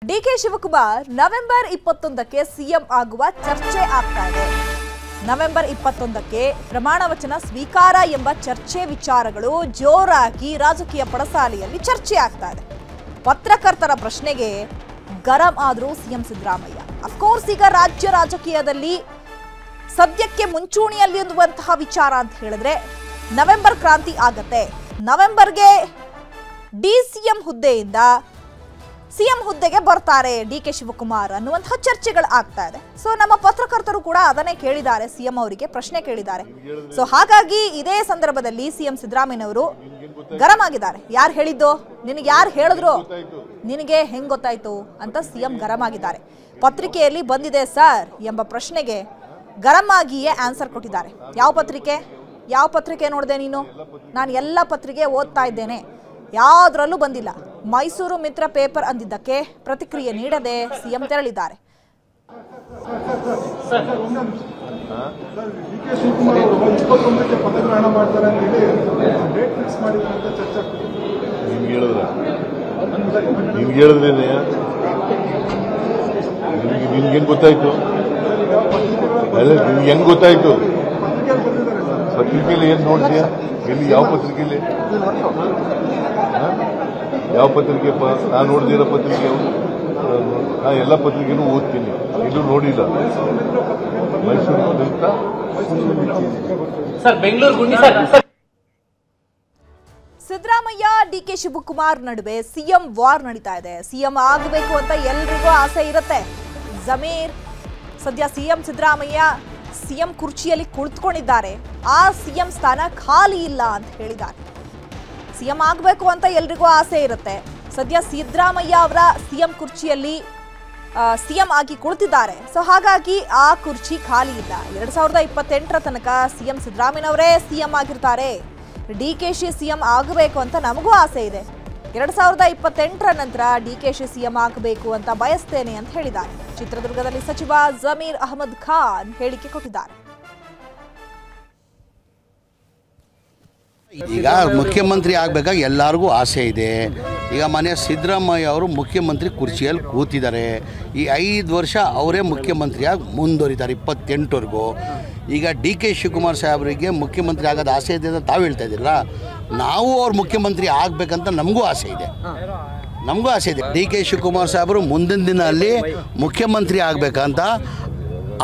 DK Shivakumar November 21ಕ್ಕೆ CM ಆಗುವ ಚರ್ಚೆ ಆಗ್ತಾ ಇದೆ. ನವೆಂಬರ್ 21ಕ್ಕೆ ಪ್ರಮಾಣ ವಚನ ಸ್ವೀಕಾರ ಎಂಬ ಚರ್ಚೆ ವಿಚಾರಗಳು ಜೋರಾಗಿ ರಾಜಕೀಯ ಪಡಸಾಲೆಯಲ್ಲಿ ಚರ್ಚೆ ಆಗ್ತಾ ಇದೆ. ಪತ್ರಕರ್ತರ ಪ್ರಶ್ನೆಗೆ ಗರಂ ಆದ್ರು ಸಿಎಂ ಸಿದ್ದರಾಮಯ್ಯ. ಅಫ್ಕೋರ್ಸ್ ಈಗ ರಾಜ್ಯ ರಾಜಕೀಯದಲ್ಲಿ ಸದ್ಯಕ್ಕೆ ಮುಂಚೂಣಿಯಲ್ಲಿರುವಂತಹ ವಿಚಾರ ಅಂತ ಹೇಳಿದ್ರೆ ನವೆಂಬರ್ ಕ್ರಾಂತಿ ಆಗತ್ತೆ. ನವೆಂಬರ್ಗೆ ಡಿಸಿಎಂ ಹುದ್ದೆಯಿಂದ ಸಿಎಂ ಹುದ್ದೆಗೆ ಬರ್ತಾರೆ ಡಿಕೆ ಶಿವಕುಮಾರ್ ಅನ್ನುವಂತಹ ಚರ್ಚೆಗಳು ಆಗ್ತಾ ಇದೆ. ಸೊ ನಮ್ಮ ಪತ್ರಕರ್ತರು ಕೂಡ ಅದನ್ನೇ ಕೇಳಿದ್ದಾರೆ, ಸಿಎಂ ಅವರಿಗೆ ಪ್ರಶ್ನೆ ಕೇಳಿದ್ದಾರೆ. ಸೊ ಹಾಗಾಗಿ ಇದೇ ಸಂದರ್ಭದಲ್ಲಿ ಸಿಎಂ ಸಿದ್ದರಾಮಯ್ಯನವರು ಗರಂ ಆಗಿದ್ದಾರೆ. ಯಾರು ಹೇಳಿದ್ದು, ನಿನಗೆ ಯಾರು ಹೇಳಿದ್ರು, ನಿನಗೆ ಹೆಂಗ್ ಗೊತ್ತಾಯ್ತು ಅಂತ ಸಿಎಂ ಗರಂ ಆಗಿದ್ದಾರೆ. ಪತ್ರಿಕೆಯಲ್ಲಿ ಬಂದಿದೆ ಸರ್ ಎಂಬ ಪ್ರಶ್ನೆಗೆ ಗರಂ ಆಗಿಯೇ ಆನ್ಸರ್ ಕೊಟ್ಟಿದ್ದಾರೆ. ಯಾವ ಪತ್ರಿಕೆ ನೋಡಿದೆ ನೀನು? ನಾನು ಎಲ್ಲ ಪತ್ರಿಕೆ ಓದ್ತಾ ಇದ್ದೇನೆ, ಯಾವುದರಲ್ಲೂ ಬಂದಿಲ್ಲ. ಮೈಸೂರು ಮಿತ್ರ ಪೇಪರ್ ಅಂದಿದ್ದಕ್ಕೆ ಪ್ರತಿಕ್ರಿಯೆ ನೀಡದೆ ಸಿಎಂ ತೆರಳಿದ್ದಾರೆ. ನಿಮ್ಗೇನ್ ಗೊತ್ತಾಯ್ತು? ನಿಮ್ಗೆ ಹೆಂಗ್ ಗೊತ್ತಾಯ್ತು? ಪತ್ರಿಕೆಯಲ್ಲಿ ಏನ್ ನೋಡ್ತೀಯ? ಎಲ್ಲಿ ಯಾವ ಪತ್ರಿಕೆಯಲ್ಲಿ? ಯಾವ ಪತ್ರಿಕೆಪ್ಪ? ನಾನು ನೋಡ್ದಿರೋ ಪತ್ರಿಕೆ, ನಾ ಎಲ್ಲ ಪತ್ರಿಕೆನೂ ಓದ್ತೀನಿ, ಇದು ನೋಡಿಲ್ಲ. ಮೈಸೂರು ಸಿದ್ದರಾಮಯ್ಯ ಡಿಕೆ ಶಿವಕುಮಾರ್ ನಡುವೆ ಸಿಎಂ ವಾರ್ ನಡೀತಾ ಇದೆ. ಸಿಎಂ ಆಗಬೇಕು ಅಂತ ಎಲ್ರಿಗೂ ಆಸೆ ಇರುತ್ತೆ. ಜಮೀರ್ ಸದ್ಯ ಸಿಎಂ ಸಿದ್ದರಾಮಯ್ಯ ಸಿಎಂ ಕುರ್ಚಿಯಲ್ಲಿ ಕುಳಿತುಕೊಂಡಿದ್ದಾರೆ. ಆ ಸಿಎಂ ಸ್ಥಾನ ಖಾಲಿ ಇಲ್ಲ ಅಂತ ಹೇಳಿದ್ದಾರೆ. ಸಿಎಂ ಆಗಬೇಕು ಅಂತ ಎಲ್ರಿಗೂ ಆಸೆ ಇರುತ್ತೆ. ಸದ್ಯ ಸಿದ್ದರಾಮಯ್ಯ ಅವರ ಸಿಎಂ ಕುರ್ಚಿಯಲ್ಲಿ ಸಿಎಂ ಆಗಿ ಕುಳಿತಿದ್ದಾರೆ. ಸೊ ಹಾಗಾಗಿ ಆ ಕುರ್ಚಿ ಖಾಲಿ ಇಲ್ಲ. 2028ರ ತನಕ ಸಿಎಂ ಸಿದ್ದರಾಮಯ್ಯನವರೇ ಸಿಎಂ ಆಗಿರ್ತಾರೆ. ಡಿಕೆಶಿ ಸಿಎಂ ಆಗಬೇಕು ಅಂತ ನಮಗೂ ಆಸೆ ಇದೆ. 2028ರ ನಂತರ ಡಿಕೆಶಿ ಸಿಎಂ ಆಗಬೇಕು ಅಂತ ಬಯಸ್ತೇನೆ ಅಂತ ಹೇಳಿದ್ದಾರೆ. ಚಿತ್ರದುರ್ಗದಲ್ಲಿ ಸಚಿವ ಜಮೀರ್ ಅಹಮದ್ ಖಾನ್ ಹೇಳಿಕೆ ಕೊಟ್ಟಿದ್ದಾರೆ. ಈಗ ಮುಖ್ಯಮಂತ್ರಿ ಆಗಬೇಕಾಗಿ ಎಲ್ಲರಿಗೂ ಆಸೆ ಇದೆ. ಈಗ ಮನೆ ಸಿದ್ದರಾಮಯ್ಯ ಅವರು ಮುಖ್ಯಮಂತ್ರಿ ಕುರ್ಚಿಯಲ್ಲಿ ಕೂತಿದ್ದಾರೆ. ಈ 5 ವರ್ಷ ಅವರೇ ಮುಖ್ಯಮಂತ್ರಿಯಾಗಿ ಮುಂದುವರಿತಾರೆ 28ವರೆಗೂ. ಈಗ ಡಿ ಕೆ ಶಿವಕುಮಾರ್ ಸಾಹೇಬರಿಗೆ ಮುಖ್ಯಮಂತ್ರಿ ಆಗೋದು ಆಸೆ ಇದೆ ಅಂತ ತಾವು ಹೇಳ್ತಾ ಇದ್ದೀರಲ್ಲ, ನಾವು ಅವ್ರು ಮುಖ್ಯಮಂತ್ರಿ ಆಗಬೇಕಂತ ನಮಗೂ ಆಸೆ ಇದೆ. ಡಿ ಕೆ ಶಿವಕುಮಾರ್ ಸಾಹೇಬರು ಮುಂದಿನ ದಿನ ಅಲ್ಲಿ ಮುಖ್ಯಮಂತ್ರಿ ಆಗಬೇಕಂತ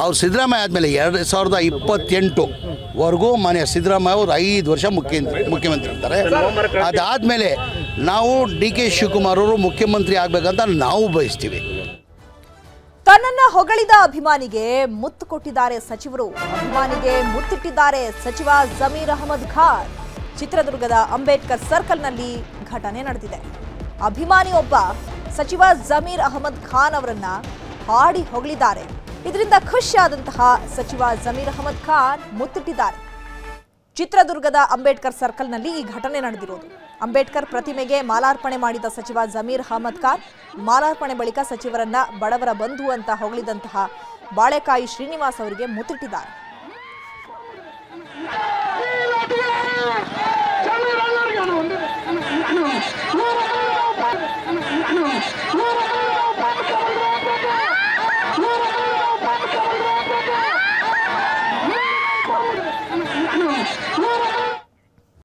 ಅವ್ರು ಸಿದ್ದರಾಮಯ್ಯ ಆದಮೇಲೆ 2028ವರೆಗೂ ಮನೆ ಸಿದ್ದರಾಮಯ್ಯ ಅವರು 5 ವರ್ಷ ಮುಖ್ಯಮಂತ್ರಿ ಇರ್ತಾರೆ. ಅದಾದಮೇಲೆ ನಾವು ಡಿ ಕೆ ಶಿವಕುಮಾರ್ ಅವರು ಮುಖ್ಯಮಂತ್ರಿ ಆಗಬೇಕಂತ ನಾವು ಬಯಸ್ತೀವಿ. ತನ್ನನ್ನ ಹೊಗಳಿದ ಅಭಿಮಾನಿಗೆ ಮುತ್ತು ಕೊಟ್ಟಿದ್ದಾರೆ ಸಚಿವರು. ಅಭಿಮಾನಿಗೆ ಮುತ್ತಿಟ್ಟಿದ್ದಾರೆ ಸಚಿವ ಜಮೀರ್ ಅಹಮದ್ ಖಾನ್. ಚಿತ್ರದುರ್ಗದ ಅಂಬೇಡ್ಕರ್ ಸರ್ಕಲ್ನಲ್ಲಿ ಘಟನೆ ನಡೆದಿದೆ. ಅಭಿಮಾನಿಯೊಬ್ಬ ಸಚಿವ ಜಮೀರ್ ಅಹಮದ್ ಖಾನ್ ಅವರನ್ನ ಹಾಡಿ ಹೊಗಳಿದ್ದಾರೆ. ಇದರಿಂದ ಖುಷಿಯಾದಂತಹ ಸಚಿವ ಜಮೀರ್ ಅಹಮದ್ ಖಾನ್ ಮುತ್ತಿಟ್ಟಿದ್ದಾರೆ. ಚಿತ್ರದುರ್ಗದ ಅಂಬೇಡ್ಕರ್ ಸರ್ಕಲ್ನಲ್ಲಿ ಈ ಘಟನೆ ನಡೆದಿರೋದು. ಅಂಬೇಡ್ಕರ್ ಪ್ರತಿಮೆಗೆ ಮಾಲಾರ್ಪಣೆ ಮಾಡಿದ ಸಚಿವ ಜಮೀರ್ ಅಹಮದ್ ಖಾನ್ ಮಾಲಾರ್ಪಣೆ ಬಳಿಕ ಸಚಿವರನ್ನ ಬಡವರ ಬಂಧು ಅಂತ ಹೊಗಳಿದಂತಹ ಬಾಳೆಕಾಯಿ ಶ್ರೀನಿವಾಸ್ ಅವರಿಗೆ ಮುತ್ತಿಟ್ಟಿದ್ದಾರೆ.